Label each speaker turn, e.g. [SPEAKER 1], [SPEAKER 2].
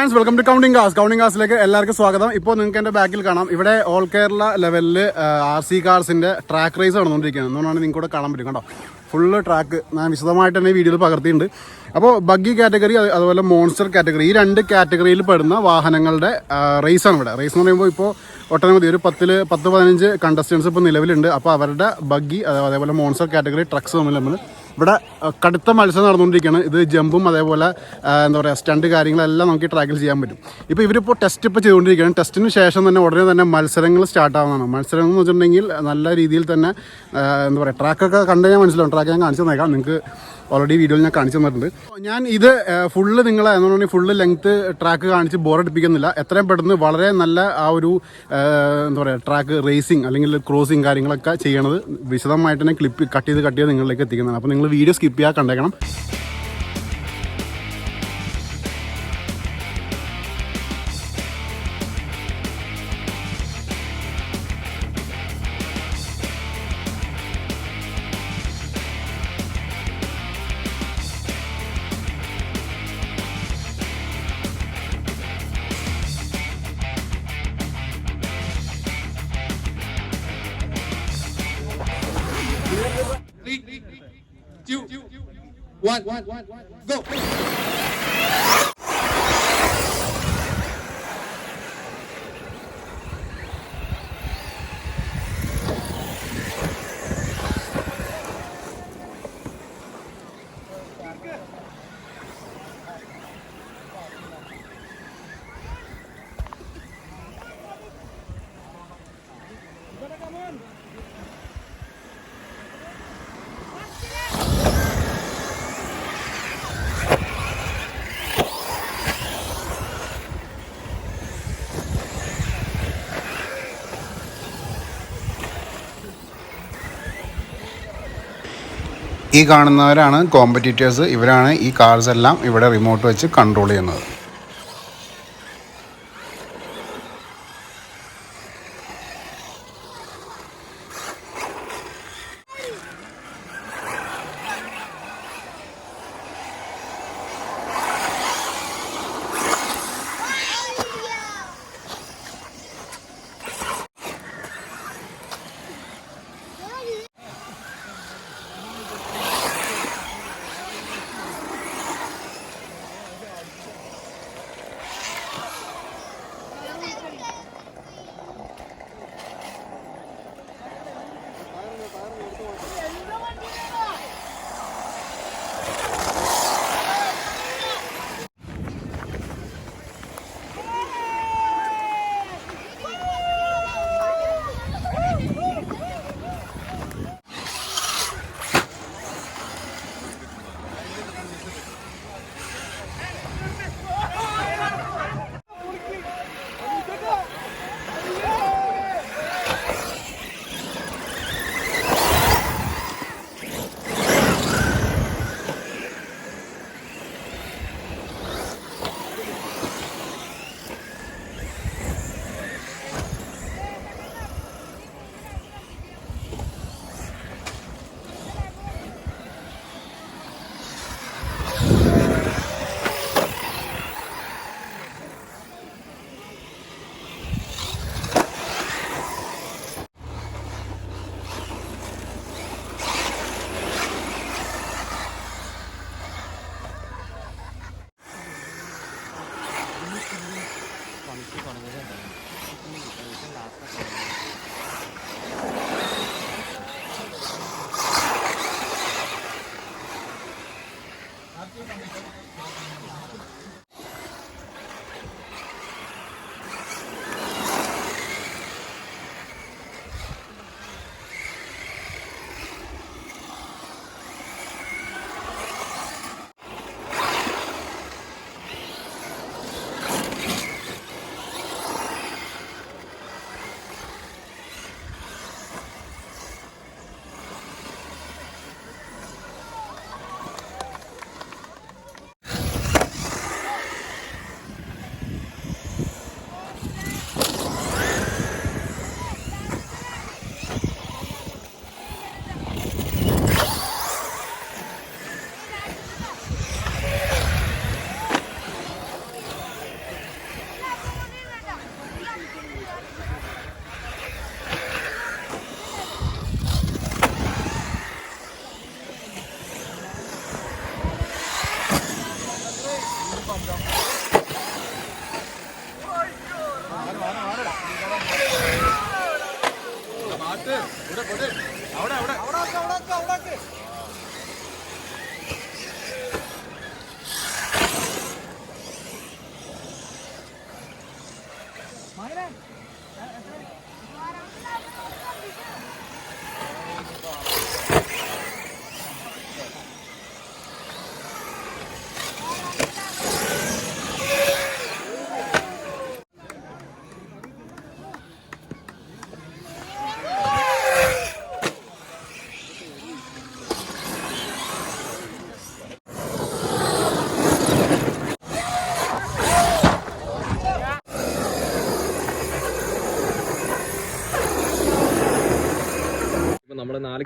[SPEAKER 1] Friends welcome to counting കാസിലേക്ക് എല്ലാവർക്കും സ്വാഗതം. ഇപ്പോൾ നിങ്ങൾക്ക് എൻ്റെ ബാക്കിൽ കാണാം, ഇവിടെ ഓൾ കേരള ലെവലിൽ RC കാർസിൻ്റെ ട്രാക്ക് റേസ് നടന്നുകൊണ്ടിരിക്കുകയാണ്. എന്നുകൊണ്ടാണ് നിങ്ങൾക്ക് കൂടെ കാണാൻ പറ്റും. കണ്ടോ, ഫുള്ള് ട്രാക്ക് ഞാൻ വിശദമായിട്ട് തന്നെ വീഡിയോയിൽ പകർത്തിയിട്ടുണ്ട്. അപ്പോൾ ബഗ്ഗി കാറ്റഗറി അതുപോലെ മോൺസ്റ്റർ കാറ്റഗറി, ഈ രണ്ട് കാറ്റഗറിയിൽ പെടുന്ന വാഹനങ്ങളുടെ റേസാണ് ഇവിടെ. റേസ് എന്ന് പറയുമ്പോൾ ഇപ്പോൾ ഒട്ടനവധി ഒരു 10-15 കണ്ടസ്റ്റൻസ് ഇപ്പോൾ നിലവിലുണ്ട്. അപ്പോൾ അവരുടെ ബഗ്ഗി അതേപോലെ മോൺസ്റ്റർ കാറ്റഗറി ട്രക്സ് തമ്മിൽ ഇവിടെ കടുത്ത മത്സരം നടന്നുകൊണ്ടിരിക്കുകയാണ്. ഇത് ജമ്പും അതേപോലെ എന്താ പറയുക സ്റ്റണ്ട് കാര്യങ്ങളെല്ലാം നമുക്ക് ട്രാക്കിൽ ചെയ്യാൻ പറ്റും. ഇപ്പോൾ ഇവരിപ്പോൾ ടെസ്റ്റ് ചെയ്തുകൊണ്ടിരിക്കുകയാണ്. ടെസ്റ്റിന് ശേഷം തന്നെ ഉടനെ തന്നെ മത്സരങ്ങൾ സ്റ്റാർട്ടാവുന്നതാണ്. മത്സരങ്ങൾ എന്ന് വെച്ചിട്ടുണ്ടെങ്കിൽ നല്ല രീതിയിൽ തന്നെ എന്താ പറയുക ട്രാക്കൊക്കെ കണ്ടു കഴിഞ്ഞാൽ മനസ്സിലാവും. ട്രാക്ക് ഞാൻ കാണിച്ചു തന്നേക്കാം, നിങ്ങൾക്ക് ഓൾറെഡി വീഡിയോയിൽ ഞാൻ കാണിച്ചു തന്നിട്ടുണ്ട്. ഞാൻ ഇത് ഫുള്ള് നിങ്ങളെ എന്നുണ്ടെങ്കിൽ ഫുള്ള് ലെങ്ത്ത് ട്രാക്ക് കാണിച്ച് ബോറടിപ്പിക്കുന്നില്ല. എത്രയും പെട്ടെന്ന് വളരെ നല്ല ആ ഒരു എന്താ പറയുക ട്രാക്ക് റേസിങ് അല്ലെങ്കിൽ ക്രോസിങ് കാര്യങ്ങളൊക്കെ ചെയ്യണത് വിശദമായിട്ട് തന്നെ കട്ട് ചെയ്ത് നിങ്ങളിലേക്ക് എത്തിക്കുന്നതാണ്. അപ്പോൾ നിങ്ങൾ വീഡിയോ സ്കിപ്പ് ചെയ്യാൻ കണ്ടേക്കണം. Go.
[SPEAKER 2] ഈ കാണുന്നവരാണ് കോമ്പറ്റീറ്റേഴ്സ്. ഇവരാണ് ഈ കാർസ് എല്ലാം ഇവിടെ റിമോട്ട് വെച്ച് കൺട്രോൾ ചെയ്യുന്നത്.